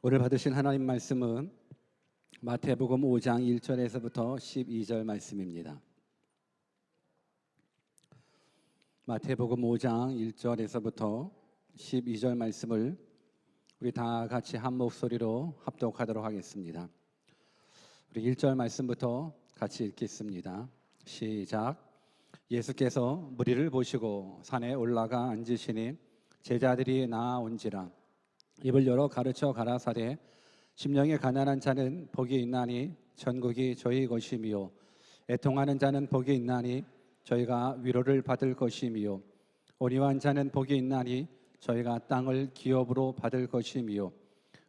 오늘 받으신 하나님 말씀은 마태복음 5장 1절에서부터 12절 말씀입니다. 마태복음 5장 1절에서부터 12절 말씀을 우리 다 같이 한 목소리로 합독하도록 하겠습니다. 우리 1절 말씀부터 같이 읽겠습니다. 시작. 예수께서 무리를 보시고 산에 올라가 앉으시니 제자들이 나아온지라. 입을 열어 가르쳐 가라사대 심령이 가난한 자는 복이 있나니 천국이 저희 것이미요 애통하는 자는 복이 있나니 저희가 위로를 받을 것이미요 온유한 자는 복이 있나니 저희가 땅을 기업으로 받을 것이미요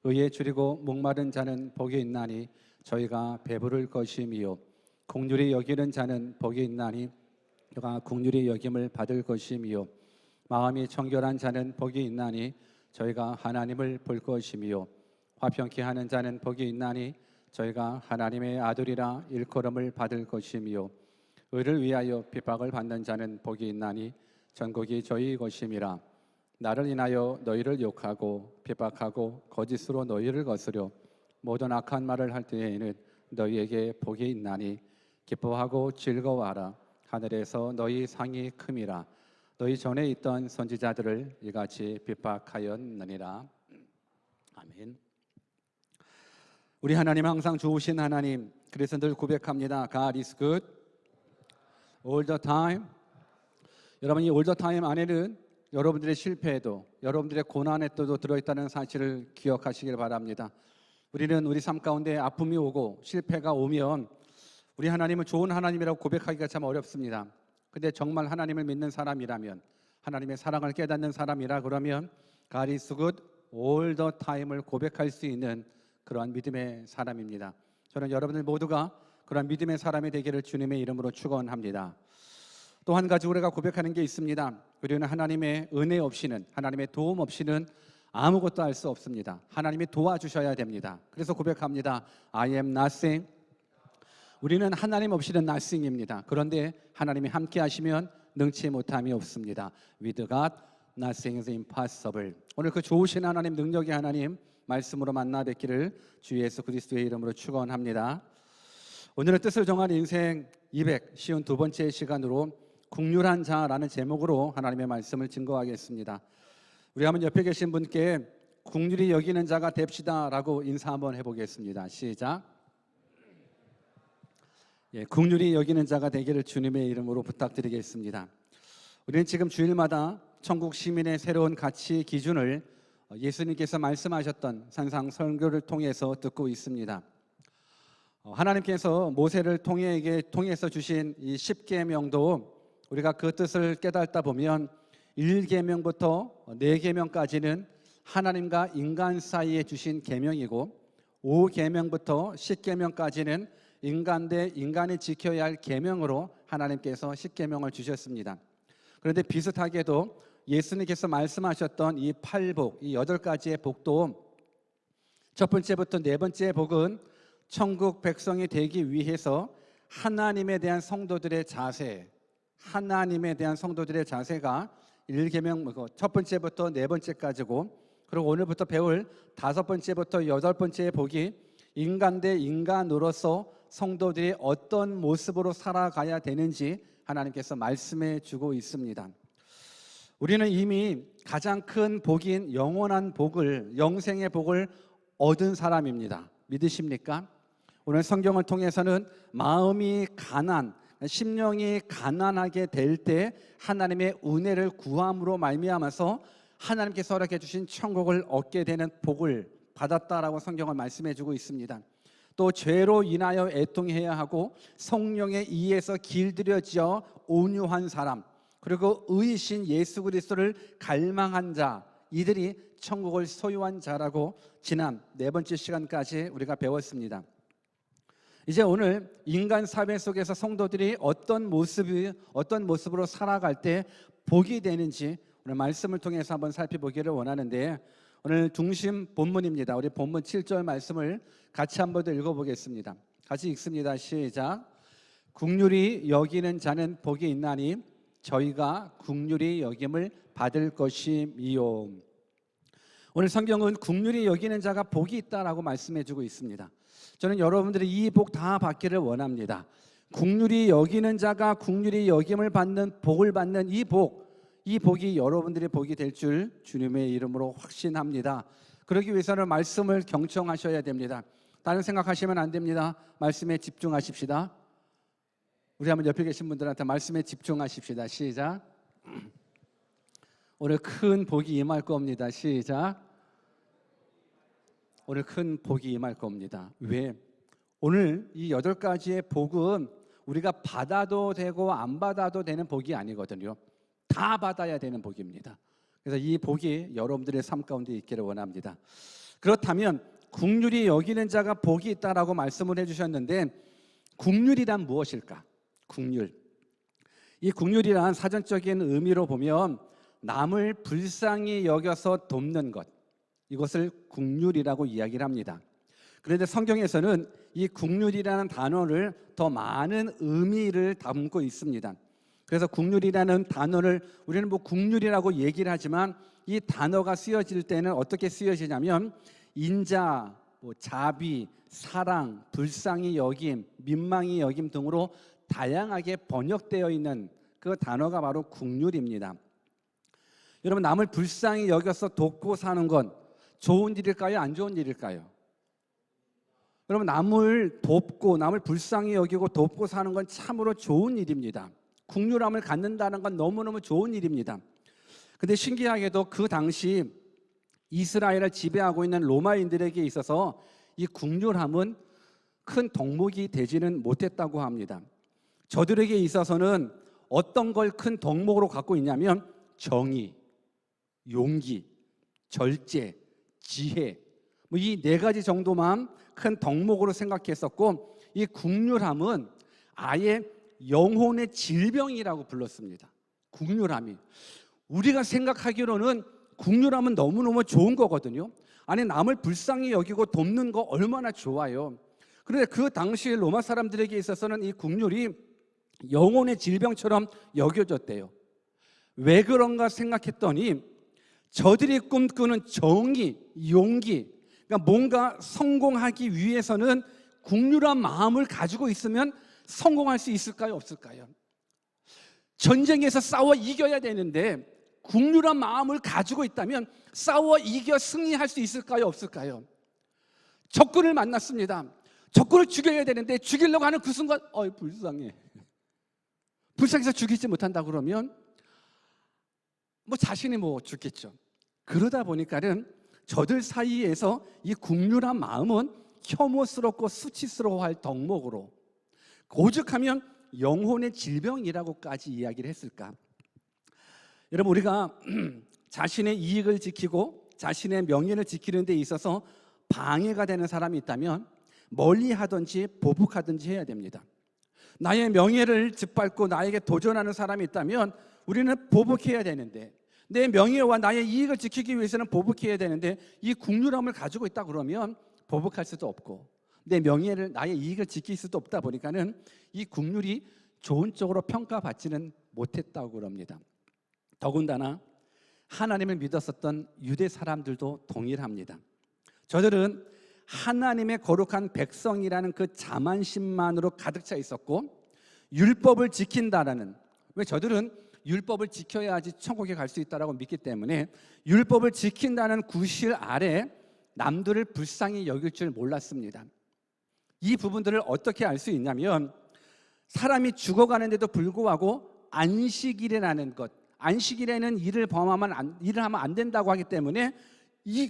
의에 줄이고 목마른 자는 복이 있나니 저희가 배부를 것이미요 긍휼히 여기는 자는 복이 있나니 저희가 긍휼히 여김을 받을 것이미요 마음이 청결한 자는 복이 있나니 저희가 하나님을 볼 것이미요 화평케 하는 자는 복이 있나니 저희가 하나님의 아들이라 일컬음을 받을 것이미요 의를 위하여 핍박을 받는 자는 복이 있나니 전국이 저희 것임이라. 나를 인하여 너희를 욕하고 핍박하고 거짓으로 너희를 거스려 모든 악한 말을 할 때에는 너희에게 복이 있나니 기뻐하고 즐거워하라. 하늘에서 너희 상이 큼이라. 너희 전에 있던 선지자들을 이같이 핍박하였느니라. 아멘. 우리 하나님 항상 좋으신 하나님, 그래서 늘 고백합니다. God is good all the time. 여러분, 이 all the time 안에는 여러분들의 실패에도 여러분들의 고난에도 들어있다는 사실을 기억하시길 바랍니다. 우리는 우리 삶 가운데 아픔이 오고 실패가 오면 우리 하나님은 좋은 하나님이라고 고백하기가 참 어렵습니다. 근데 정말 하나님을 믿는 사람이라면, 하나님의 사랑을 깨닫는 사람이라 그러면 God is good all the time을 고백할 수 있는 그러한 믿음의 사람입니다. 저는 여러분들 모두가 그러한 믿음의 사람이 되기를 주님의 이름으로 축원합니다. 또 한 가지 우리가 고백하는 게 있습니다. 우리는 하나님의 은혜 없이는, 하나님의 도움 없이는 아무것도 할 수 없습니다. 하나님이 도와주셔야 됩니다. 그래서 고백합니다. I am nothing. 우리는 하나님 없이는 nothing입니다. 그런데 하나님이 함께 하시면 능치 못함이 없습니다. With God, nothing is impossible. 오늘 그 좋으신 하나님, 능력의 하나님 말씀으로 만나 뵙기를 주 예수 그리스도의 이름으로 축원합니다. 오늘은 뜻을 정한 인생 252번째 시간으로 긍휼한 자라는 제목으로 하나님의 말씀을 증거하겠습니다. 우리 한번 옆에 계신 분께 긍휼히 여기는 자가 됩시다라고 인사 한번 해보겠습니다. 시작. 긍휼히 여기는 자가 되기를 주님의 이름으로 부탁드리겠습니다. 우리는 지금 주일마다 천국 시민의 새로운 가치 기준을 예수님께서 말씀하셨던 산상 설교를 통해서 듣고 있습니다. 하나님께서 모세를 통해서 주신 이 10계명도 우리가 그 뜻을 깨닫다 보면 1계명부터 4계명까지는 하나님과 인간 사이에 주신 계명이고 5계명부터 10계명까지는 인간 대 인간이 지켜야 할 계명으로 하나님께서 10계명을 주셨습니다. 그런데 비슷하게도 예수님께서 말씀하셨던 이 8복, 이 8가지의 복도 첫 번째부터 네 번째 복은 천국 백성이 되기 위해서 하나님에 대한 성도들의 자세, 하나님에 대한 성도들의 자세가 1계명 첫 번째부터 네 번째까지고, 그리고 오늘부터 배울 5번째부터 8번째의 복이 인간 대 인간으로서 성도들이 어떤 모습으로 살아가야 되는지 하나님께서 말씀해 주고 있습니다. 우리는 이미 가장 큰 복인 영원한 복을, 영생의 복을 얻은 사람입니다. 믿으십니까? 오늘 성경을 통해서는 마음이 심령이 가난하게 될 때 하나님의 은혜를 구함으로 말미암아서 하나님께서 허락해 주신 천국을 얻게 되는 복을 받았다라고 성경을 말씀해 주고 있습니다. 또 죄로 인하여 애통해야 하고 성령에 의해서 길들여져 온유한 사람, 그리고 의이신 예수 그리스도를 갈망한 자, 이들이 천국을 소유한 자라고 지난 4번째 시간까지 우리가 배웠습니다. 이제 오늘 인간 사회 속에서 성도들이 어떤 모습으로 살아갈 때 복이 되는지 오늘 말씀을 통해서 한번 살펴보기를 원하는데, 오늘 중심 본문입니다. 우리 본문 7절 말씀을 같이 한번 더 읽어보겠습니다. 같이 읽습니다. 시작. 긍휼히 여기는 자는 복이 있나니 저희가 긍휼히 여김을 받을 것이미요. 오늘 성경은 긍휼히 여기는 자가 복이 있다라고 말씀해주고 있습니다. 저는 여러분들이 이 복 다 받기를 원합니다. 긍휼히 여기는 자가 긍휼히 여김을 받는 복을 받는 이 복이 여러분들의 복이 될 줄 주님의 이름으로 확신합니다. 그러기 위해서는 말씀을 경청하셔야 됩니다. 다른 생각하시면 안 됩니다. 말씀에 집중하십시다. 우리 한번 옆에 계신 분들한테 말씀에 집중하십시다. 시작. 오늘 큰 복이 임할 겁니다. 시작. 오늘 큰 복이 임할 겁니다. 왜? 오늘 이 8가지의 복은 우리가 받아도 되고 안 받아도 되는 복이 아니거든요. 다 받아야 되는 복입니다. 그래서 이 복이 여러분들의 삶 가운데 있기를 원합니다. 그렇다면 긍휼히 여기는 자가 복이 있다라고 말씀을 해주셨는데, 긍휼이란 무엇일까? 긍휼. 이 긍휼이란 사전적인 의미로 보면 남을 불쌍히 여겨서 돕는 것, 이것을 긍휼이라고 이야기를 합니다. 그런데 성경에서는 이 긍휼이라는 단어를 더 많은 의미를 담고 있습니다. 그래서 긍휼이라는 단어를 우리는 긍휼이라고 얘기를 하지만 이 단어가 쓰여질 때는 어떻게 쓰여지냐면 인자, 자비, 사랑, 불쌍히 여김, 민망히 여김 등으로 다양하게 번역되어 있는 그 단어가 바로 긍휼입니다. 여러분, 남을 불쌍히 여겨서 돕고 사는 건 좋은 일일까요? 안 좋은 일일까요? 여러분, 남을 돕고 남을 불쌍히 여기고 돕고 사는 건 참으로 좋은 일입니다. 긍휼함을 갖는다는 건 너무너무 좋은 일입니다. 근데 신기하게도 그 당시 이스라엘을 지배하고 있는 로마인들에게 있어서 이 긍휼함은 큰 덕목이 되지는 못했다고 합니다. 저들에게 있어서는 어떤 걸 큰 덕목으로 갖고 있냐면 정의, 용기, 절제, 지혜, 이 4가지 정도만 큰 덕목으로 생각했었고, 이 긍휼함은 아예 영혼의 질병이라고 불렀습니다. 긍휼함이 우리가 생각하기로는 긍휼함은 너무너무 좋은 거거든요. 아니, 남을 불쌍히 여기고 돕는 거 얼마나 좋아요. 그런데 그 당시 로마 사람들에게 있어서는 이 긍휼이 영혼의 질병처럼 여겨졌대요. 왜 그런가 생각했더니 저들이 꿈꾸는 정의, 용기, 그러니까 뭔가 성공하기 위해서는 긍휼한 마음을 가지고 있으면 성공할 수 있을까요? 없을까요? 전쟁에서 싸워 이겨야 되는데 긍휼한 마음을 가지고 있다면 싸워 이겨 승리할 수 있을까요? 없을까요? 적군을 만났습니다. 적군을 죽여야 되는데 죽이려고 하는 그 순간 불쌍해. 불쌍해서 죽이지 못한다 그러면 자신이 죽겠죠. 그러다 보니까는 저들 사이에서 이 긍휼한 마음은 혐오스럽고 수치스러워할 덕목으로, 오죽하면 영혼의 질병이라고까지 이야기를 했을까? 여러분, 우리가 자신의 이익을 지키고 자신의 명예를 지키는 데 있어서 방해가 되는 사람이 있다면 멀리 하든지 보복하든지 해야 됩니다. 나의 명예를 짓밟고 나에게 도전하는 사람이 있다면 우리는 보복해야 되는데, 내 명예와 나의 이익을 지키기 위해서는 보복해야 되는데 이 긍휼함을 가지고 있다 그러면 보복할 수도 없고 내 명예를, 나의 이익을 지킬 수도 없다 보니까는 이 긍휼이 좋은 쪽으로 평가받지는 못했다고 그럽니다. 더군다나 하나님을 믿었었던 유대 사람들도 동일합니다. 저들은 하나님의 거룩한 백성이라는 그 자만심만으로 가득 차 있었고, 율법을 지킨다라는, 왜 저들은 율법을 지켜야지 천국에 갈 수 있다라고 믿기 때문에 율법을 지킨다는 구실 아래 남들을 불쌍히 여길 줄 몰랐습니다. 이 부분들을 어떻게 알 수 있냐면 사람이 죽어가는데도 불구하고 안식일이라는 것, 안식일에는 일을 하면 안 된다고 하기 때문에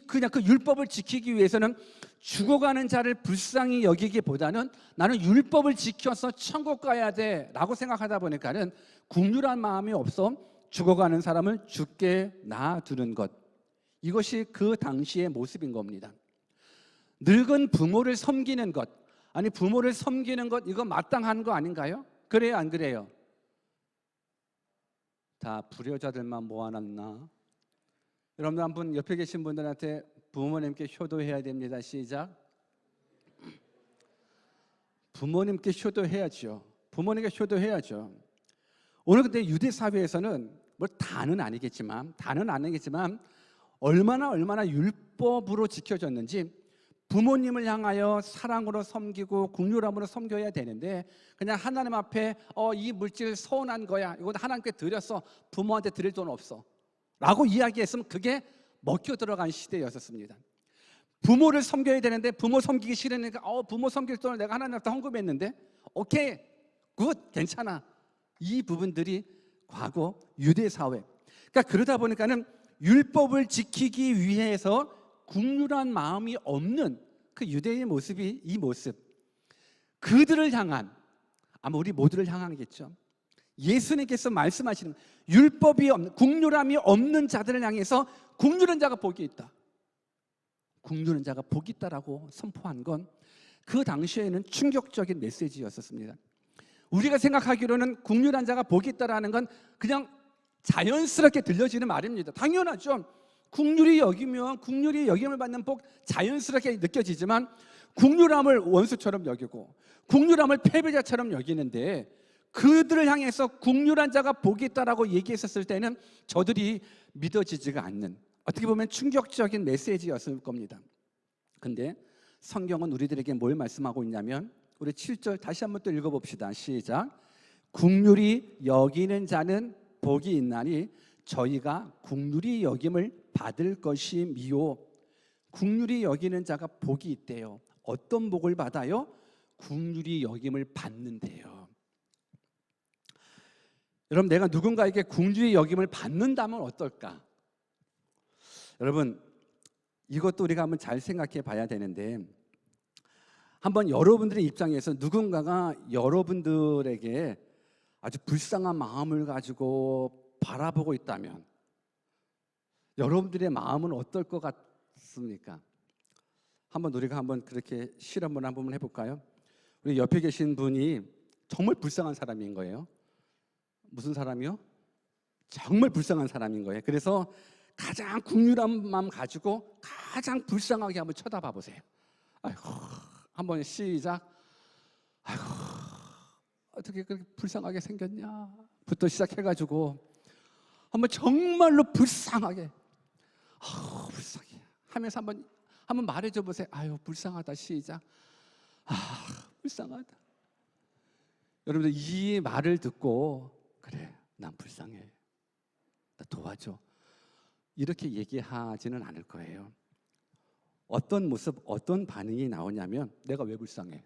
그냥 그 율법을 지키기 위해서는 죽어가는 자를 불쌍히 여기기보다는 나는 율법을 지켜서 천국 가야 돼라고 생각하다 보니까는 긍휼한 마음이 없어 죽어가는 사람을 죽게 놔두는 것, 이것이 그 당시의 모습인 겁니다. 늙은 부모를 섬기는 것, 아니 부모를 섬기는 것, 이거 마땅한 거 아닌가요? 그래요, 안 그래요? 다 불효자들만 모아놨나? 여러분들 한번 옆에 계신 분들한테 부모님께 효도해야 됩니다. 시작. 부모님께 효도해야죠. 부모님께 효도해야죠. 오늘 근데 유대 사회에서는 다는 아니겠지만 얼마나 율법으로 지켜졌는지 부모님을 향하여 사랑으로 섬기고 긍휼함으로 섬겨야 되는데 그냥 하나님 앞에 이 물질 서운한 거야, 이거 하나님께 드렸어, 부모한테 드릴 돈 없어 라고 이야기했으면 그게 먹혀 들어간 시대였었습니다. 부모를 섬겨야 되는데 부모 섬기기 싫으니까 부모 섬길 돈을 내가 하나님한테 헌금했는데 오케이 굿 괜찮아. 이 부분들이 과거 유대 사회. 그러니까 그러다 보니까는 율법을 지키기 위해서 긍휼한 마음이 없는 그 유대의 모습이 이 모습. 그들을 향한, 아마 우리 모두를 향하겠죠. 예수님께서 말씀하시는 율법이 없는, 긍휼함이 없는 자들을 향해서 긍휼한 자가 복이 있다. 긍휼한 자가 복이 있다라고 선포한 건 그 당시에는 충격적인 메시지였었습니다. 우리가 생각하기로는 긍휼한 자가 복이 있다라는 건 그냥 자연스럽게 들려지는 말입니다. 당연하죠. 긍휼히 여기면 긍휼히 여김을 받는 복 자연스럽게 느껴지지만 긍휼함을 원수처럼 여기고 긍휼함을 패배자처럼 여기는데 그들을 향해서 긍휼한 자가 복이 있다라고 얘기했었을 때는 저들이 믿어지지가 않는, 어떻게 보면 충격적인 메시지였을 겁니다. 근데 성경은 우리들에게 뭘 말씀하고 있냐면 우리 7절 다시 한번 또 읽어봅시다. 시작. 긍휼히 여기는 자는 복이 있나니 저희가 긍휼히 여김을 받을 것이미요. 긍휼히 여기는 자가 복이 있대요. 어떤 복을 받아요? 긍휼히 여김을 받는데요. 여러분, 내가 누군가에게 긍휼히 여김을 받는다면 어떨까? 여러분, 이것도 우리가 한번 잘 생각해 봐야 되는데, 한번 여러분들의 입장에서 누군가가 여러분들에게 아주 불쌍한 마음을 가지고 바라보고 있다면 여러분들의 마음은 어떨 것 같습니까? 우리가 한번 그렇게 실험을 한번 해볼까요? 우리 옆에 계신 분이 정말 불쌍한 사람인 거예요. 무슨 사람이요? 정말 불쌍한 사람인 거예요. 그래서 가장 긍휼한 마음 가지고 가장 불쌍하게 한번 쳐다봐 보세요. 아이고, 한번 시작. 아이고, 어떻게 그렇게 불쌍하게 생겼냐?부터 시작해가지고 한번 정말로 불쌍하게, 불쌍해 하면서 한번 말해줘 보세요. 아유, 불쌍하다. 시작. 불쌍하다. 여러분들 이 말을 듣고 그래, 난 불쌍해, 나 도와줘, 이렇게 얘기하지는 않을 거예요. 어떤 모습, 어떤 반응이 나오냐면 내가 왜 불쌍해?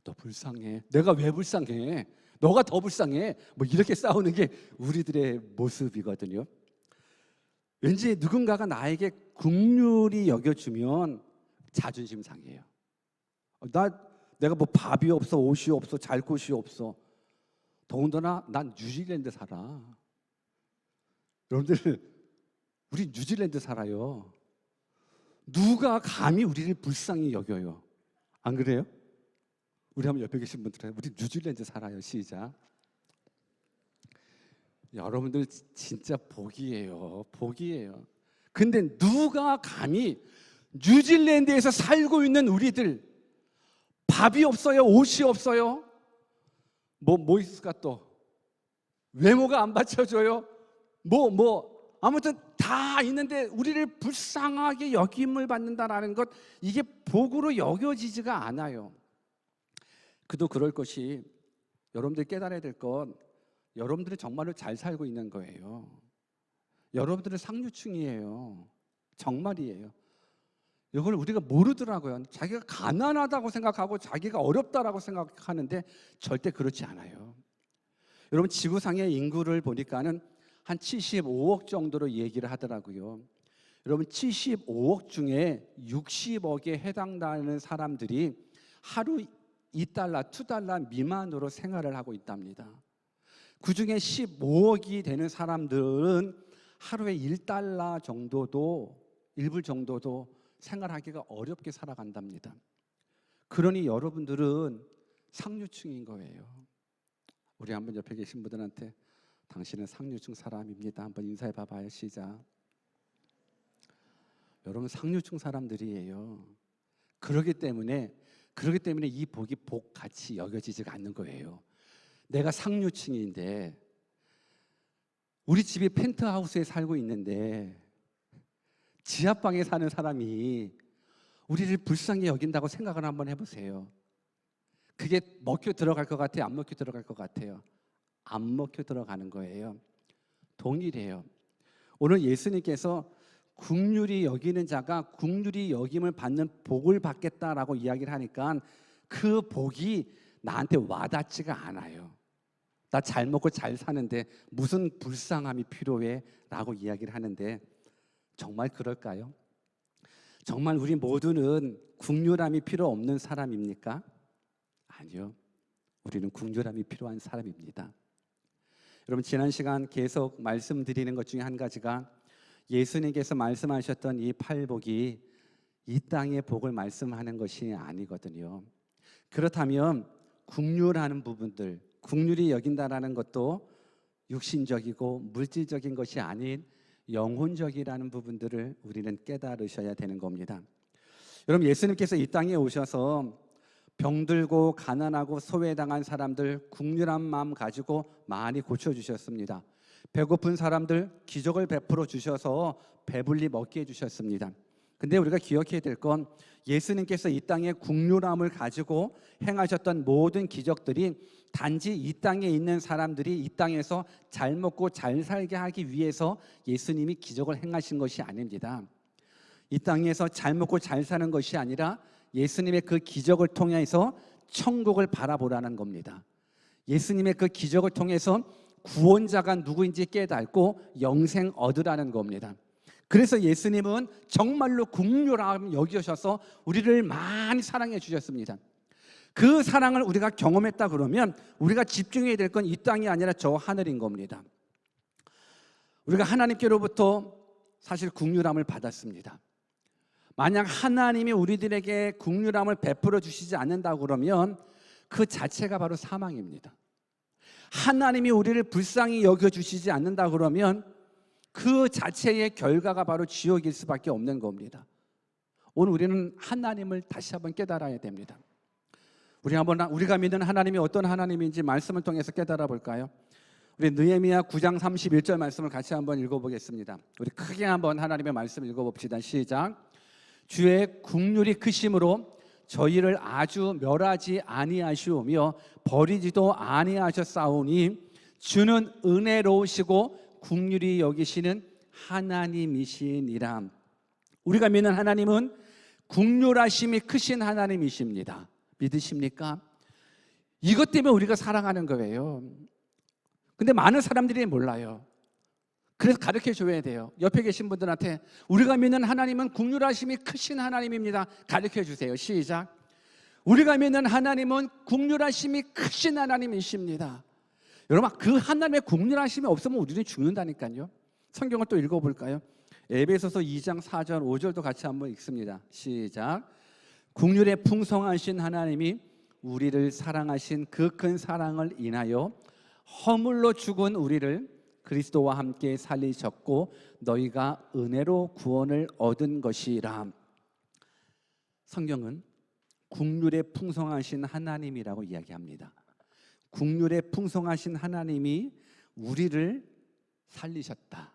너 불쌍해. 내가 왜 불쌍해? 너가 더 불쌍해. 뭐 이렇게 싸우는 게 우리들의 모습이거든요. 왠지 누군가가 나에게 긍휼히 여겨주면 자존심 상해요. 내가 뭐 밥이 없어, 옷이 없어, 잘 곳이 없어. 더군다나 난 뉴질랜드 살아. 여러분들, 우리 뉴질랜드 살아요. 누가 감히 우리를 불쌍히 여겨요? 안 그래요? 우리 한번 옆에 계신 분들, 우리 뉴질랜드 살아요. 시작. 여러분들 진짜 복이에요. 복이에요. 근데 누가 감히 뉴질랜드에서 살고 있는 우리들, 밥이 없어요, 옷이 없어요, 뭐 있을까, 또 외모가 안 받쳐줘요, 아무튼 다 있는데 우리를 불쌍하게 여김을 받는다라는 것, 이게 복으로 여겨지지가 않아요. 그도 그럴 것이, 여러분들이 깨달아야 될 건 여러분들이 정말로 잘 살고 있는 거예요. 여러분들은 상류층이에요. 정말이에요. 이걸 우리가 모르더라고요. 자기가 가난하다고 생각하고 자기가 어렵다라고 생각하는데 절대 그렇지 않아요. 여러분, 지구상의 인구를 보니까는 한 75억 정도로 얘기를 하더라고요. 여러분, 75억 중에 60억에 해당되는 사람들이 하루 2달러, 2달러 미만으로 생활을 하고 있답니다. 그중에 15억이 되는 사람들은 하루에 1달러 정도도, 1불 정도도 생활하기가 어렵게 살아간답니다. 그러니 여러분들은 상류층인 거예요. 우리 한번 옆에 계신 분들한테 당신은 상류층 사람입니다. 한번 인사해 봐봐요. 시작. 여러분, 상류층 사람들이에요. 그렇기 때문에 이 복이 복같이 여겨지지가 않는 거예요. 내가 상류층인데, 우리 집이 펜트하우스에 살고 있는데 지하방에 사는 사람이 우리를 불쌍히 여긴다고 생각을 한번 해보세요. 그게 먹혀 들어갈 것 같아요? 안 먹혀 들어갈 것 같아요? 안 먹혀 들어가는 거예요. 동일해요. 오늘 예수님께서 긍휼히 여기는 자가 긍휼히 여김을 받는 복을 받겠다라고 이야기를 하니까 그 복이 나한테 와닿지가 않아요. 나 잘 먹고 잘 사는데 무슨 불쌍함이 필요해? 라고 이야기를 하는데 정말 그럴까요? 정말 우리 모두는 긍휼함이 필요 없는 사람입니까? 아니요. 우리는 긍휼함이 필요한 사람입니다. 여러분, 지난 시간 계속 말씀드리는 것 중에 한 가지가 예수님께서 말씀하셨던 이 팔복이 이 땅의 복을 말씀하는 것이 아니거든요. 그렇다면 긍휼하는 부분들, 긍휼히 여긴다라는 것도 육신적이고 물질적인 것이 아닌 영혼적이라는 부분들을 우리는 깨달으셔야 되는 겁니다. 여러분, 예수님께서 이 땅에 오셔서 병들고 가난하고 소외당한 사람들 긍휼한 마음 가지고 많이 고쳐주셨습니다. 배고픈 사람들 기적을 베풀어 주셔서 배불리 먹게 해주셨습니다. 근데 우리가 기억해야 될 건 예수님께서 이 땅에 긍휼함을 가지고 행하셨던 모든 기적들이 단지 이 땅에 있는 사람들이 이 땅에서 잘 먹고 잘 살게 하기 위해서 예수님이 기적을 행하신 것이 아닙니다. 이 땅에서 잘 먹고 잘 사는 것이 아니라 예수님의 그 기적을 통해서 천국을 바라보라는 겁니다. 예수님의 그 기적을 통해서 구원자가 누구인지 깨닫고 영생 얻으라는 겁니다. 그래서 예수님은 정말로 긍휼함 여기셔서 우리를 많이 사랑해 주셨습니다. 그 사랑을 우리가 경험했다 그러면 우리가 집중해야 될 건 이 땅이 아니라 저 하늘인 겁니다. 우리가 하나님께로부터 사실 긍휼함을 받았습니다. 만약 하나님이 우리들에게 긍휼함을 베풀어 주시지 않는다 그러면 그 자체가 바로 사망입니다. 하나님이 우리를 불쌍히 여겨주시지 않는다 그러면 그 자체의 결과가 바로 지옥일 수밖에 없는 겁니다. 오늘 우리는 하나님을 다시 한번 깨달아야 됩니다. 우리가 믿는 하나님이 어떤 하나님인지 말씀을 통해서 깨달아 볼까요? 우리 느헤미야 9장 31절 말씀을 같이 한번 읽어보겠습니다. 우리 크게 한번 하나님의 말씀을 읽어봅시다. 시작. 주의 긍휼이 크심으로 저희를 아주 멸하지 아니하시오며 버리지도 아니하셨사오니 주는 은혜로우시고 긍휼히 여기시는 하나님이시니라. 우리가 믿는 하나님은 긍휼하심이 크신 하나님이십니다. 믿으십니까? 이것 때문에 우리가 사랑하는 거예요. 근데 많은 사람들이 몰라요. 그래서 가르쳐 줘야 돼요. 옆에 계신 분들한테 우리가 믿는 하나님은 긍휼하심이 크신 하나님입니다. 가르쳐 주세요. 시작. 우리가 믿는 하나님은 긍휼하심이 크신 하나님이십니다. 여러분, 그 하나님의 긍휼하심이 없으면 우리는 죽는다니까요. 성경을 또 읽어볼까요? 에베소서 2장 4절 5절도 같이 한번 읽습니다. 시작. 긍휼에 풍성하신 하나님이 우리를 사랑하신 그 큰 사랑을 인하여 허물로 죽은 우리를 그리스도와 함께 살리셨고 너희가 은혜로 구원을 얻은 것이라. 성경은 긍휼에 풍성하신 하나님이라고 이야기합니다. 긍휼에 풍성하신 하나님이 우리를 살리셨다.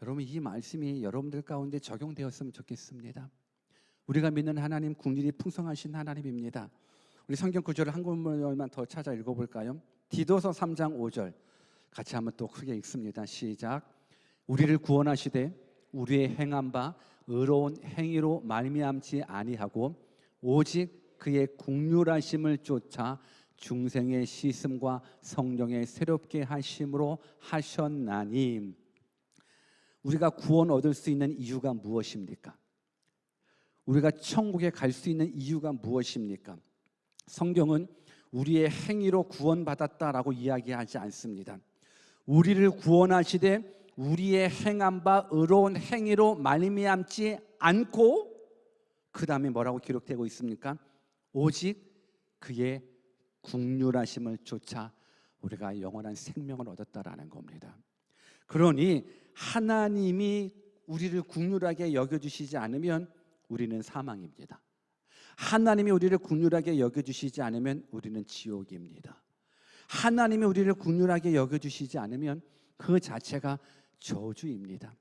여러분, 이 말씀이 여러분들 가운데 적용되었으면 좋겠습니다. 우리가 믿는 하나님 긍휼이 풍성하신 하나님입니다. 우리 성경 구절을 한 구절만 더 찾아 읽어볼까요? 디도서 3장 5절 같이 한번 또 크게 읽습니다. 시작. 우리를 구원하시되 우리의 행한 바 의로운 행위로 말미암지 아니하고 오직 그의 긍휼하심을 쫓아 중생의 씻음과 성령의 새롭게 하심으로 하셨나니. 우리가 구원 얻을 수 있는 이유가 무엇입니까? 우리가 천국에 갈 수 있는 이유가 무엇입니까? 성경은 우리의 행위로 구원받았다라고 이야기하지 않습니다. 우리를 구원하시되 우리의 행한 바 의로운 행위로 말미암지 않고 그 다음에 뭐라고 기록되고 있습니까? 오직 그의 긍휼하심을 쫓아 우리가 영원한 생명을 얻었다라는 겁니다. 그러니 하나님이 우리를 긍휼하게 여겨주시지 않으면 우리는 사망입니다. 하나님이 우리를 긍휼하게 여겨주시지 않으면 우리는 지옥입니다. 하나님이 우리를 긍휼하게 여겨주시지 않으면 그 자체가 저주입니다.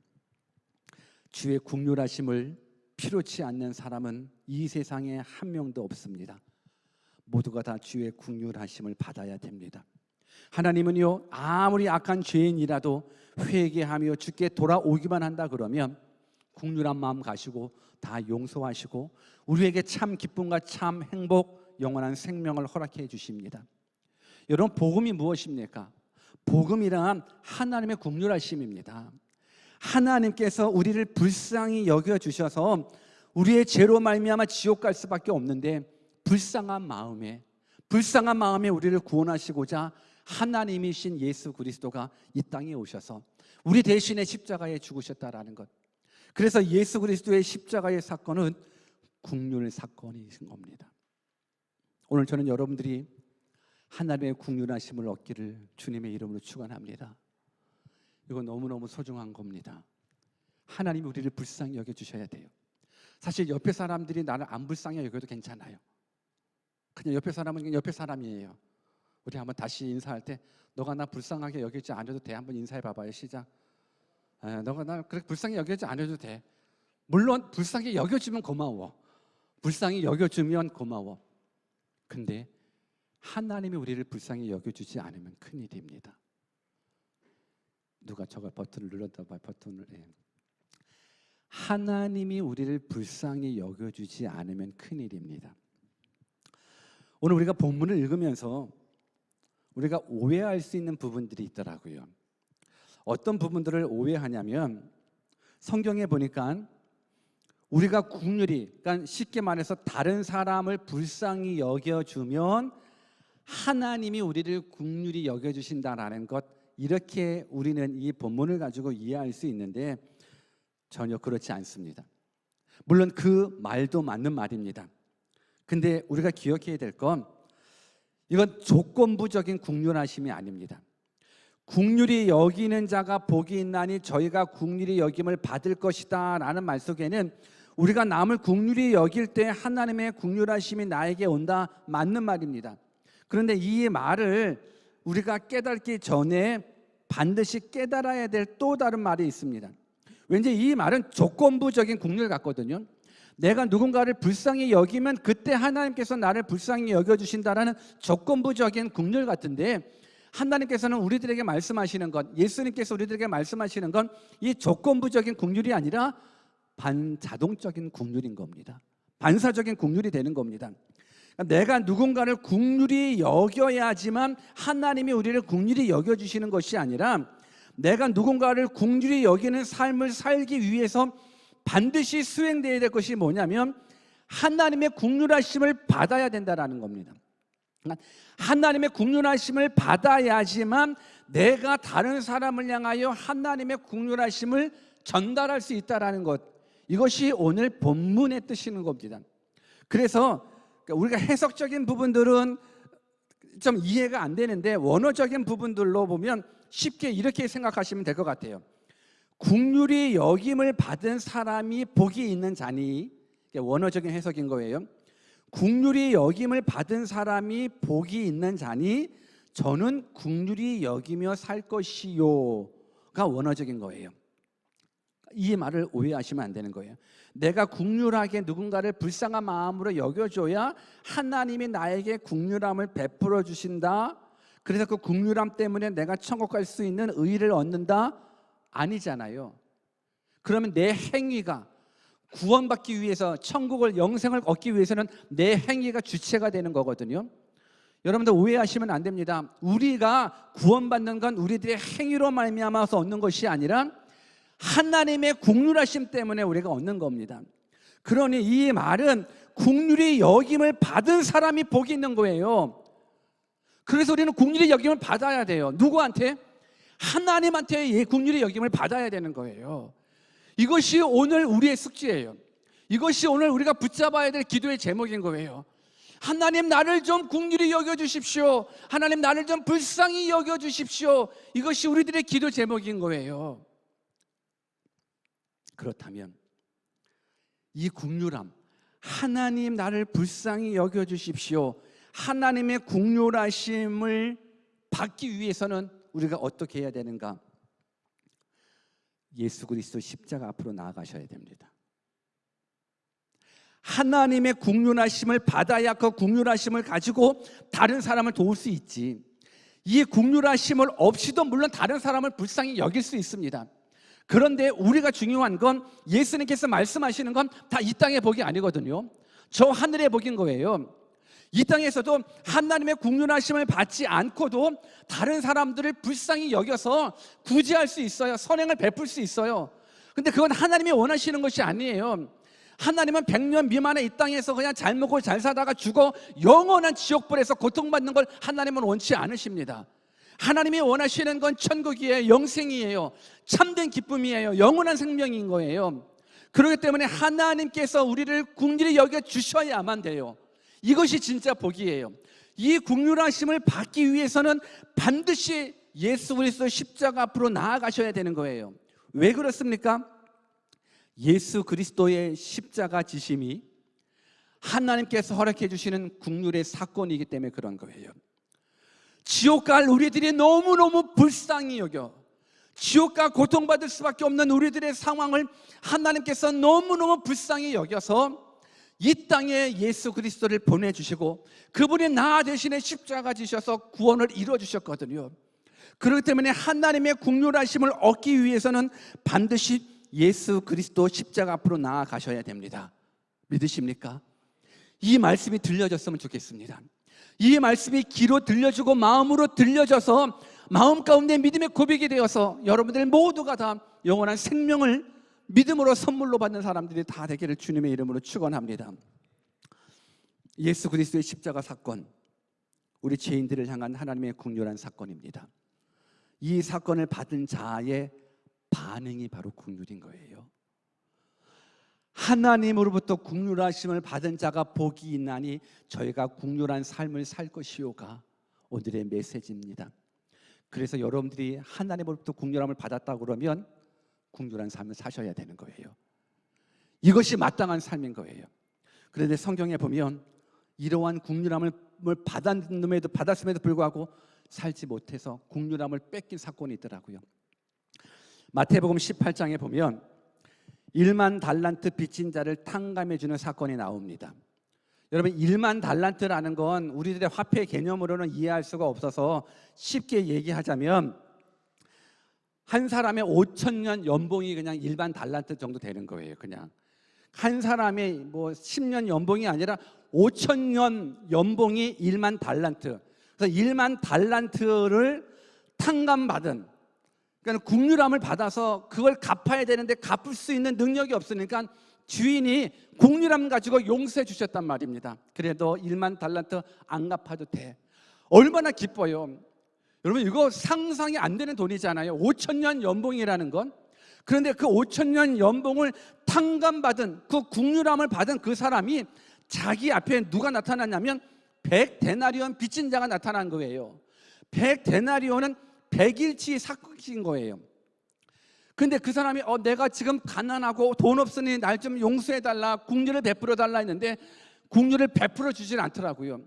주의 긍휼하심을 필요치 않는 사람은 이 세상에 한 명도 없습니다. 모두가 다 주의 긍휼하심을 받아야 됩니다. 하나님은요, 아무리 악한 죄인이라도 회개하며 주께 돌아오기만 한다 그러면 긍휼한 마음 가시고 다 용서하시고 우리에게 참 기쁨과 참 행복, 영원한 생명을 허락해 주십니다. 여러분, 복음이 무엇입니까? 복음이란 하나님의 긍휼하심입니다. 하나님께서 우리를 불쌍히 여겨주셔서 우리의 죄로 말미암아 지옥 갈 수밖에 없는데 불쌍한 마음에 우리를 구원하시고자 하나님이신 예수 그리스도가 이 땅에 오셔서 우리 대신에 십자가에 죽으셨다라는 것. 그래서 예수 그리스도의 십자가의 사건은 긍휼 사건이신 겁니다. 오늘 저는 여러분들이 하나님의 긍휼하심을 얻기를 주님의 이름으로 축원합니다. 이거 너무너무 소중한 겁니다. 하나님이 우리를 불쌍히 여겨주셔야 돼요. 사실 옆에 사람들이 나를 안 불쌍히 여겨도 괜찮아요. 그냥 옆에 사람은 그냥 옆에 사람이에요. 우리 한번 다시 인사할 때 너가 나 불쌍하게 여기지 않아도 돼. 한번 인사해 봐봐요. 시작. 너가 나 그렇게 불쌍히 여기지 않아도 돼. 물론 불쌍히 여겨주면 고마워. 불쌍히 여겨주면 고마워. 근데 하나님이 우리를 불쌍히 여겨주지 않으면 큰일입니다. 누가 저거 버튼을 눌렀다 봐요. 버튼을. 하나님이 우리를 불쌍히 여겨주지 않으면 큰일입니다. 오늘 우리가 본문을 읽으면서 우리가 오해할 수 있는 부분들이 있더라고요. 어떤 부분들을 오해하냐면 성경에 보니까 우리가 긍휼히, 그러니까 쉽게 말해서 다른 사람을 불쌍히 여겨주면 하나님이 우리를 긍휼히 여겨주신다라는 것, 이렇게 우리는 이 본문을 가지고 이해할 수 있는데 전혀 그렇지 않습니다. 물론 그 말도 맞는 말입니다. 근데 우리가 기억해야 될 건 이건 조건부적인 긍휼하심이 아닙니다. 긍휼히 여기는 자가 복이 있나니 저희가 긍휼히 여김을 받을 것이다 라는 말 속에는 우리가 남을 긍휼히 여길 때 하나님의 긍휼하심이 나에게 온다, 맞는 말입니다. 그런데 이 말을 우리가 깨닫기 전에 반드시 깨달아야 될 또 다른 말이 있습니다. 왠지 이 말은 조건부적인 긍휼 같거든요. 내가 누군가를 불쌍히 여기면 그때 하나님께서 나를 불쌍히 여겨주신다라는 조건부적인 긍휼 같은데, 하나님께서는 우리들에게 말씀하시는 것, 예수님께서 우리들에게 말씀하시는 건 이 조건부적인 긍휼이 아니라 반자동적인 긍휼인 겁니다. 반사적인 긍휼이 되는 겁니다. 내가 누군가를 긍휼히 여겨야지만 하나님이 우리를 긍휼히 여겨주시는 것이 아니라 내가 누군가를 긍휼히 여기는 삶을 살기 위해서 반드시 수행되어야 될 것이 뭐냐면 하나님의 긍휼하심을 받아야 된다는 겁니다. 하나님의 긍휼하심을 받아야지만 내가 다른 사람을 향하여 하나님의 긍휼하심을 전달할 수 있다는 것, 이것이 오늘 본문의 뜻이는 겁니다. 그래서 우리가 해석적인 부분들은 좀 이해가 안 되는데 원어적인 부분들로 보면 쉽게 이렇게 생각하시면 될 것 같아요. 긍휼히 여김을 받은 사람이 복이 있는 자니, 원어적인 해석인 거예요. 긍휼히 여김을 받은 사람이 복이 있는 자니 저는 긍휼히 여기며 살 것이요가 원어적인 거예요. 이 말을 오해하시면 안 되는 거예요. 내가 긍휼하게 누군가를 불쌍한 마음으로 여겨줘야 하나님이 나에게 긍휼함을 베풀어 주신다, 그래서 그 긍휼함 때문에 내가 천국 갈 수 있는 의의를 얻는다, 아니잖아요. 그러면 내 행위가 구원받기 위해서, 천국을, 영생을 얻기 위해서는 내 행위가 주체가 되는 거거든요. 여러분들 오해하시면 안 됩니다. 우리가 구원받는 건 우리들의 행위로 말미암아서 얻는 것이 아니라 하나님의 긍휼하심 때문에 우리가 얻는 겁니다. 그러니 이 말은 긍휼히 여김을 받은 사람이 복이 있는 거예요. 그래서 우리는 긍휼히 여김을 받아야 돼요. 누구한테? 하나님한테 긍휼히 여김을 받아야 되는 거예요. 이것이 오늘 우리의 숙제예요. 이것이 오늘 우리가 붙잡아야 될 기도의 제목인 거예요. 하나님, 나를 좀 긍휼히 여겨주십시오. 하나님, 나를 좀 불쌍히 여겨주십시오. 이것이 우리들의 기도 제목인 거예요. 그렇다면 이 긍휼함, 하나님 나를 불쌍히 여겨주십시오, 하나님의 긍휼하심을 받기 위해서는 우리가 어떻게 해야 되는가? 예수 그리스도 십자가 앞으로 나아가셔야 됩니다. 하나님의 국률하심을 받아야 그 국률하심을 가지고 다른 사람을 도울 수 있지, 이 국률하심을 없이도 물론 다른 사람을 불쌍히 여길 수 있습니다. 그런데 우리가 중요한 건 예수님께서 말씀하시는 건 다 이 땅의 복이 아니거든요. 저 하늘의 복인 거예요. 이 땅에서도 하나님의 국률하심을 받지 않고도 다른 사람들을 불쌍히 여겨서 구제할 수 있어요. 선행을 베풀 수 있어요. 근데 그건 하나님이 원하시는 것이 아니에요. 하나님은 100년 미만의 이 땅에서 그냥 잘 먹고 잘 사다가 죽어 영원한 지옥불에서 고통받는 걸 하나님은 원치 않으십니다. 하나님이 원하시는 건 천국이에요. 영생이에요. 참된 기쁨이에요. 영원한 생명인 거예요. 그렇기 때문에 하나님께서 우리를 긍휼히 여겨 주셔야만 돼요. 이것이 진짜 복이에요. 이 긍휼하심을 받기 위해서는 반드시 예수 그리스도 십자가 앞으로 나아가셔야 되는 거예요. 왜 그렇습니까? 예수 그리스도의 십자가 지심이 하나님께서 허락해 주시는 긍휼의 사건이기 때문에 그런 거예요. 지옥 갈 우리들이 너무너무 불쌍히 여겨 지옥 가 고통받을 수밖에 없는 우리들의 상황을 하나님께서 너무너무 불쌍히 여겨서 이 땅에 예수 그리스도를 보내주시고 그분이 나 대신에 십자가 지셔서 구원을 이루어주셨거든요. 그렇기 때문에 하나님의 긍휼하심을 얻기 위해서는 반드시 예수 그리스도 십자가 앞으로 나아가셔야 됩니다. 믿으십니까? 이 말씀이 들려졌으면 좋겠습니다. 이 말씀이 귀로 들려주고 마음으로 들려져서 마음 가운데 믿음의 고백이 되어서 여러분들 모두가 다 영원한 생명을 믿음으로 선물로 받는 사람들이 다 되기를 주님의 이름으로 축원합니다. 예수 그리스도의 십자가 사건, 우리 죄인들을 향한 하나님의 긍휼한 사건입니다. 이 사건을 받은 자의 반응이 바로 긍휼인 거예요. 하나님으로부터 긍휼하심을 받은 자가 복이 있나니 저희가 긍휼한 삶을 살 것이요가 오늘의 메시지입니다. 그래서 여러분들이 하나님으로부터 긍휼함을 받았다고 그러면 긍휼한 삶을 사셔야 되는 거예요. 이것이 마땅한 삶인 거예요. 그런데 성경에 보면 이러한 긍휼함을 받았음에도 불구하고 살지 못해서 긍휼함을 뺏긴 사건이 있더라고요. 마태복음 18장에 보면 1만 달란트 빚진 자를 탕감해 주는 사건이 나옵니다. 여러분, 1만 달란트라는 건 우리들의 화폐 개념으로는 이해할 수가 없어서 쉽게 얘기하자면 한 사람의 5,000년 연봉이 그냥 일반 달란트 정도 되는 거예요. 그냥 한 사람의 뭐 10년 연봉이 아니라 5,000년 연봉이 1만 달란트. 그래서 1만 달란트를 탕감받은, 그러니까 긍휼함을 받아서 그걸 갚아야 되는데 갚을 수 있는 능력이 없으니까 주인이 긍휼함 가지고 용서해 주셨단 말입니다. 그래도 1만 달란트 안 갚아도 돼. 얼마나 기뻐요. 여러분, 이거 상상이 안 되는 돈이잖아요. 5,000년 연봉이라는 건. 그런데 그 5,000년 연봉을 탕감받은, 그 긍휼함을 받은 그 사람이 자기 앞에 누가 나타났냐면 100데나리온 빚진 자가 나타난 거예요. 100데나리온은 100일치 삭힌 거예요. 근데 그 사람이 내가 지금 가난하고 돈 없으니 날 좀 용서해달라, 긍휼을 베풀어달라 했는데 긍휼을 베풀어 주질 않더라고요.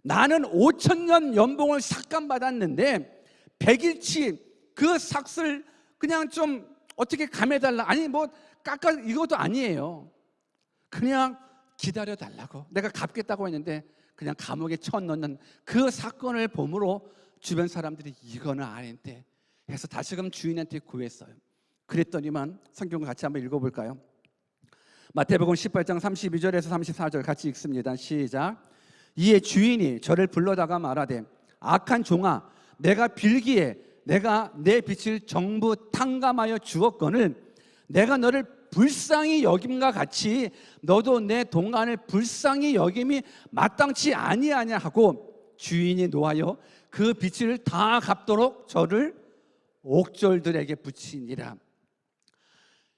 나는 5,000년 연봉을 삭감받았는데 100일치 그 삭을 그냥 좀 어떻게 감해달라, 아니 뭐 깎아, 이것도 아니에요. 그냥 기다려달라고, 내가 갚겠다고 했는데 그냥 감옥에 쳐넣는 그 사건을 보므로 주변 사람들이 이거는 아닌데 해서 다시금 주인한테 구했어요. 그랬더니만 성경을 같이 한번 읽어볼까요? 마태복음 18장 32절에서 34절 같이 읽습니다. 시작. 이에 주인이 저를 불러다가 말하되 악한 종아, 내가 빌기에 내가 내 빚을 전부 탕감하여 주었거늘 내가 너를 불쌍히 여김과 같이 너도 내 동안을 불쌍히 여김이 마땅치 아니하냐 하고 주인이 노하여 그 빚을 다 갚도록 저를 옥졸들에게 붙이니라.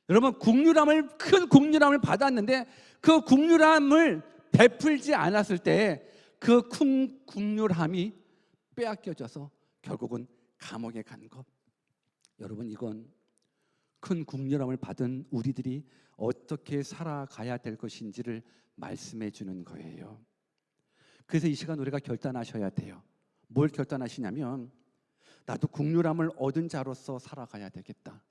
여러분, 큰 긍휼함을 받았는데 그 긍휼함을 베풀지 않았을 때 그 큰 긍휼함이 빼앗겨져서 결국은 감옥에 간 것. 여러분, 이건 큰 긍휼함을 받은 우리들이 어떻게 살아가야 될 것인지를 말씀해 주는 거예요. 그래서 이 시간 우리가 결단하셔야 돼요. 뭘 결단하시냐면 나도 긍휼함을 얻은 자로서 살아가야 되겠다.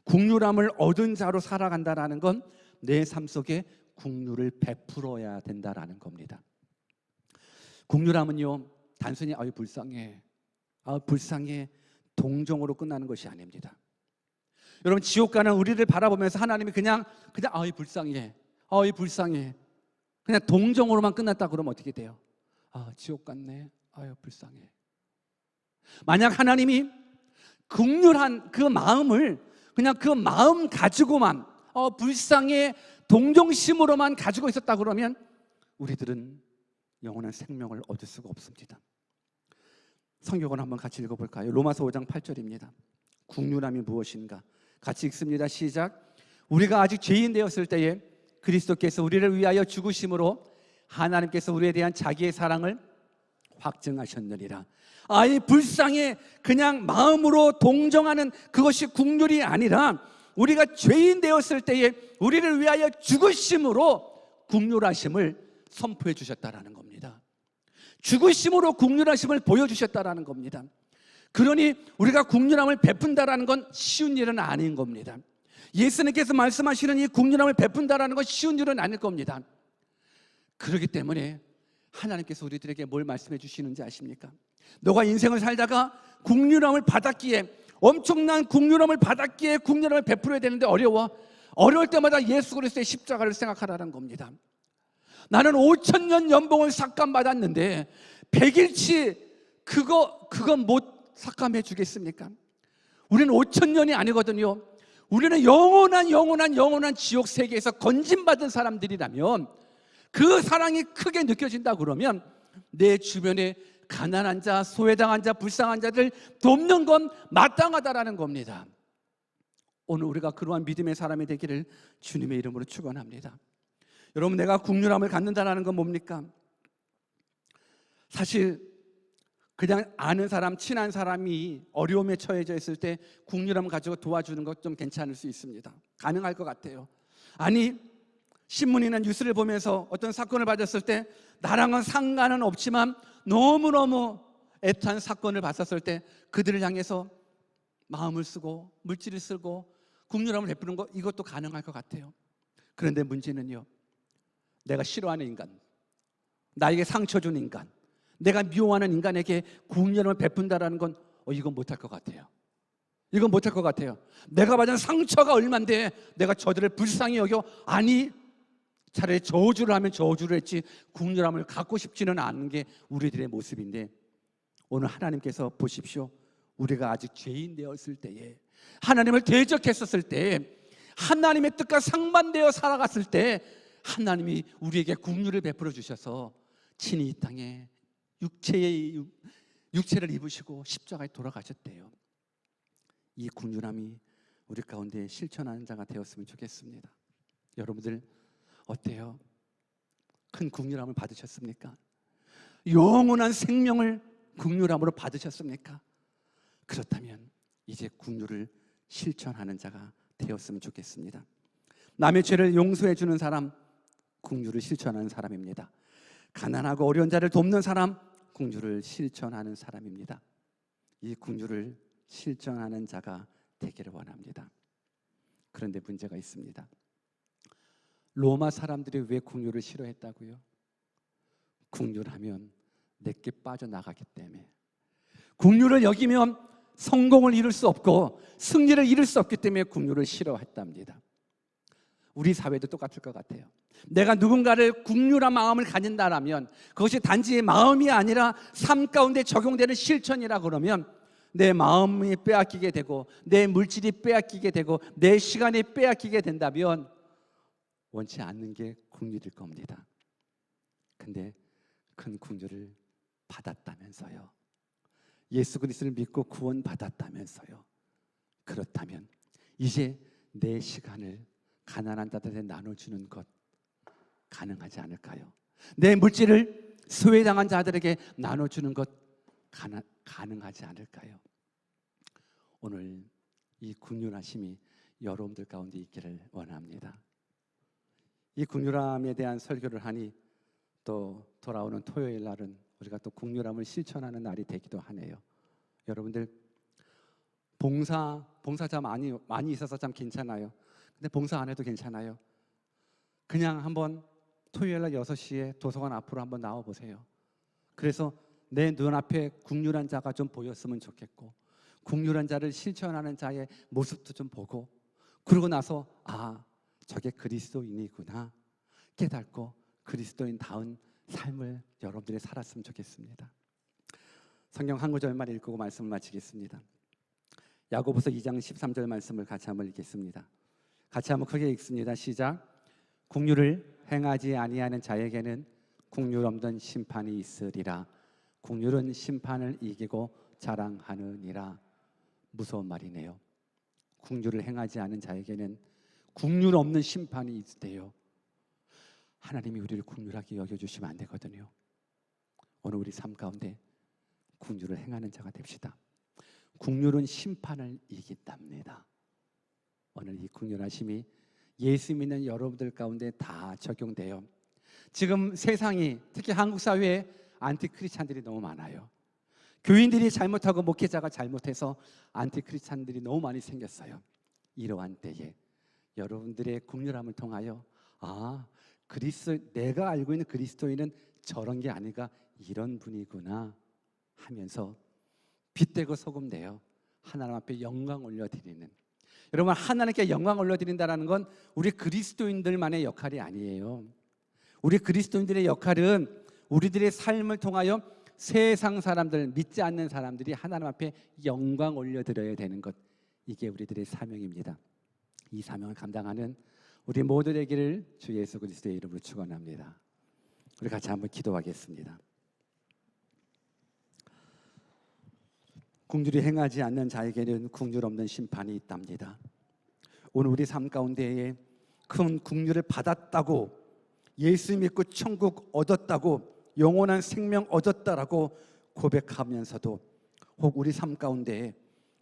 국률함을 얻은 자로 살아간다라는 건 내 삶 속에 국률을 베풀어야 된다라는 겁니다. 국률함은요, 단순히 아유 불쌍해, 불쌍해 동정으로 끝나는 것이 아닙니다. 여러분, 지옥 가는 우리를 바라보면서 하나님이 그냥 아이 불쌍해, 아이 불쌍해, 그냥 동정으로만 끝났다 그러면 어떻게 돼요? 지옥 갔네, 아유 불쌍해. 만약 하나님이 긍휼한 그 마음을 그냥 그 마음 가지고만 불쌍해 동정심으로만 가지고 있었다 그러면 우리들은 영원한 생명을 얻을 수가 없습니다. 성경을 한번 같이 읽어볼까요? 로마서 5장 8절입니다. 긍휼함이 무엇인가? 같이 읽습니다. 시작. 우리가 아직 죄인 되었을 때에 그리스도께서 우리를 위하여 죽으심으로 하나님께서 우리에 대한 자기의 사랑을 확증하셨느니라. 이 불쌍해 그냥 마음으로 동정하는 그것이 긍휼이 아니라 우리가 죄인 되었을 때에 우리를 위하여 죽으심으로 긍휼하심을 선포해 주셨다라는 겁니다. 죽으심으로 긍휼하심을 보여주셨다라는 겁니다. 그러니 우리가 긍휼함을 베푼다라는 건 쉬운 일은 아닌 겁니다. 예수님께서 말씀하시는 이 긍휼함을 베푼다라는 건 쉬운 일은 아닐 겁니다. 그렇기 때문에 하나님께서 우리들에게 뭘 말씀해 주시는지 아십니까? 너가 인생을 살다가 긍휼함을 받았기에, 엄청난 긍휼함을 받았기에 긍휼함을 베풀어야 되는데 어려울 때마다 예수 그리스도의 십자가를 생각하라는 겁니다. 나는 5,000년 연봉을 삭감받았는데 100일치 그거 못 삭감해 주겠습니까? 우리는 5,000년이 아니거든요. 우리는 영원한 지옥 세계에서 건진받은 사람들이라면, 그 사랑이 크게 느껴진다 그러면 내 주변에 가난한 자, 소외당한 자, 불쌍한 자들 돕는 건 마땅하다라는 겁니다. 오늘 우리가 그러한 믿음의 사람이 되기를 주님의 이름으로 축원합니다. 여러분, 내가 긍휼함을 갖는다는 건 뭡니까? 사실 그냥 아는 사람, 친한 사람이 어려움에 처해져 있을 때 긍휼함을 가지고 도와주는 것 좀 괜찮을 수 있습니다. 가능할 것 같아요. 아니, 신문이나 뉴스를 보면서 어떤 사건을 받았을 때 나랑은 상관은 없지만 너무너무 애타한 사건을 봤었을 때 그들을 향해서 마음을 쓰고 물질을 쓰고 긍휼함을 베푸는 것, 이것도 가능할 것 같아요. 그런데 문제는요, 내가 싫어하는 인간, 나에게 상처 준 인간, 내가 미워하는 인간에게 긍휼함을 베푼다라는 건 이건 못할 것 같아요. 이건 못할 것 같아요. 내가 받은 상처가 얼만데 내가 저들을 불쌍히 여겨? 아니, 차라리 저주를 하면 저주를 했지 긍휼함을 갖고 싶지는 않은 게 우리들의 모습인데, 오늘 하나님께서 보십시오. 우리가 아직 죄인 되었을 때에, 하나님을 대적했었을 때에, 하나님의 뜻과 상반되어 살아갔을 때 하나님이 우리에게 긍휼을 베풀어 주셔서 친히 이 땅에 육체를 입으시고 십자가에 돌아가셨대요. 이 긍휼함이 우리 가운데 실천하는 자가 되었으면 좋겠습니다. 여러분들 어때요? 큰 긍휼함을 받으셨습니까? 영원한 생명을 긍휼함으로 받으셨습니까? 그렇다면 이제 긍휼을 실천하는 자가 되었으면 좋겠습니다. 남의 죄를 용서해 주는 사람, 긍휼을 실천하는 사람입니다. 가난하고 어려운 자를 돕는 사람, 긍휼을 실천하는 사람입니다. 이 긍휼을 실천하는 자가 되기를 원합니다. 그런데 문제가 있습니다. 로마 사람들이 왜 긍휼을 싫어했다고요? 긍휼하면 내게 빠져나가기 때문에, 긍휼을 여기면 성공을 이룰 수 없고 승리를 이룰 수 없기 때문에 긍휼을 싫어했답니다. 우리 사회도 똑같을 것 같아요. 내가 누군가를 긍휼한 마음을 가진다라면 그것이 단지 마음이 아니라 삶 가운데 적용되는 실천이라 그러면 내 마음이 빼앗기게 되고 내 물질이 빼앗기게 되고 내 시간이 빼앗기게 된다면 원치 않는 게 긍휼일 겁니다. 근데 큰 긍휼을 받았다면서요. 예수 그리스도를 믿고 구원받았다면서요. 그렇다면 이제 내 시간을 가난한 자들에게 나눠주는 것 가능하지 않을까요? 내 물질을 소외당한 자들에게 나눠주는 것 가능하지 않을까요? 오늘 이 긍휼하심이 여러분들 가운데 있기를 원합니다. 이 긍휼함에 대한 설교를 하니 또 돌아오는 토요일 날은 우리가 또 긍휼함을 실천하는 날이 되기도 하네요. 여러분들 봉사자 많이 있어서 참 괜찮아요. 근데 봉사 안 해도 괜찮아요. 그냥 한번 토요일 날 6시에 도서관 앞으로 한번 나와 보세요. 그래서 내 눈앞에 국률한 자가 좀 보였으면 좋겠고, 국률한 자를 실천하는 자의 모습도 좀 보고, 그러고 나서 저게 그리스도인이구나 깨닫고 그리스도인다운 삶을 여러분들이 살았으면 좋겠습니다. 성경 한 구절만 읽고 말씀을 마치겠습니다. 야고보서 2장 13절 말씀을 같이 한번 읽겠습니다. 같이 한번 크게 읽습니다. 시작. 국률을 행하지 아니하는 자에게는 국률 없는 심판이 있으리라. 국률은 심판을 이기고 자랑하느니라. 무서운 말이네요. 국률을 행하지 않은 자에게는 국률 없는 심판이 있대요. 하나님이 우리를 국률하게 여겨주시면 안 되거든요. 오늘 우리 삶 가운데 국률을 행하는 자가 됩시다. 국률은 심판을 이긴답니다. 오늘 이 국률하심이 예수 믿는 여러분들 가운데 다 적용돼요. 지금 세상이, 특히 한국 사회에 안티크리스찬들이 너무 많아요. 교인들이 잘못하고 목회자가 잘못해서 안티크리스찬들이 너무 많이 생겼어요. 이러한 때에 여러분들의 국률함을 통하여 내가 알고 있는 그리스도인은 저런 게 아니라 이런 분이구나 하면서 빗대고 소금내어 하나님 앞에 영광 올려드리는, 여러분 하나님께 영광 올려드린다는 건 우리 그리스도인들만의 역할이 아니에요. 우리 그리스도인들의 역할은 우리들의 삶을 통하여 세상 사람들, 믿지 않는 사람들이 하나님 앞에 영광 올려드려야 되는 것, 이게 우리들의 사명입니다. 이 사명을 감당하는 우리 모두 되기를 주 예수 그리스도의 이름으로 축원합니다. 우리 같이 한번 기도하겠습니다. 국률이 행하지 않는 자에게는 국률 없는 심판이 있답니다. 오늘 우리 삶 가운데에 큰 국률을 받았다고, 예수 믿고 천국 얻었다고, 영원한 생명 얻었다라고 고백하면서도 혹 우리 삶 가운데에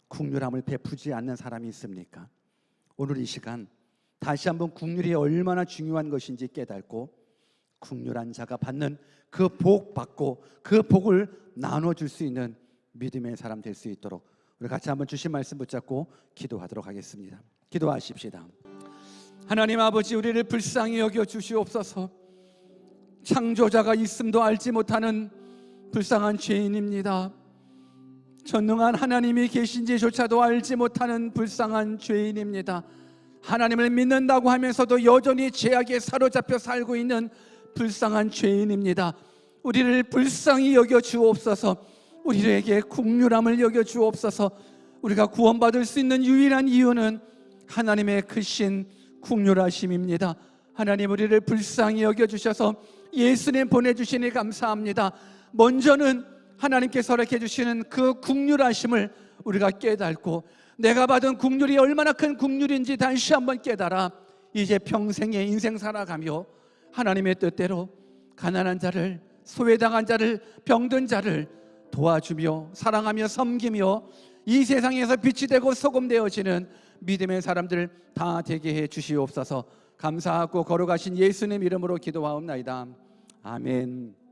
국률함을 베푸지 않는 사람이 있습니까? 오늘 이 시간 다시 한번 국률이 얼마나 중요한 것인지 깨닫고 국률한 자가 받는 그 복 받고 그 복을 나눠줄 수 있는 믿음의 사람 될 수 있도록 우리 같이 한번 주신 말씀 붙잡고 기도하도록 하겠습니다. 기도하십시다. 하나님 아버지, 우리를 불쌍히 여겨 주시옵소서. 창조자가 있음도 알지 못하는 불쌍한 죄인입니다. 전능한 하나님이 계신지조차도 알지 못하는 불쌍한 죄인입니다. 하나님을 믿는다고 하면서도 여전히 죄악에 사로잡혀 살고 있는 불쌍한 죄인입니다. 우리를 불쌍히 여겨 주옵소서. 우리에게 국률함을 여겨 주옵소서. 우리가 구원받을 수 있는 유일한 이유는 하나님의 크신 국률하심입니다. 하나님, 우리를 불쌍히 여겨 주셔서 예수님 보내주시니 감사합니다. 먼저는 하나님께서 허락해 주시는 그 국률하심을 우리가 깨닫고 내가 받은 국률이 얼마나 큰 국률인지 다시 한번 깨달아 이제 평생의 인생 살아가며 하나님의 뜻대로 가난한 자를, 소외당한 자를, 병든 자를 도와주며 사랑하며 섬기며 이 세상에서 빛이 되고 소금 되어지는 믿음의 사람들 다 되게 해 주시옵소서. 감사하고 걸어가신 예수님 이름으로 기도하옵나이다. 아멘.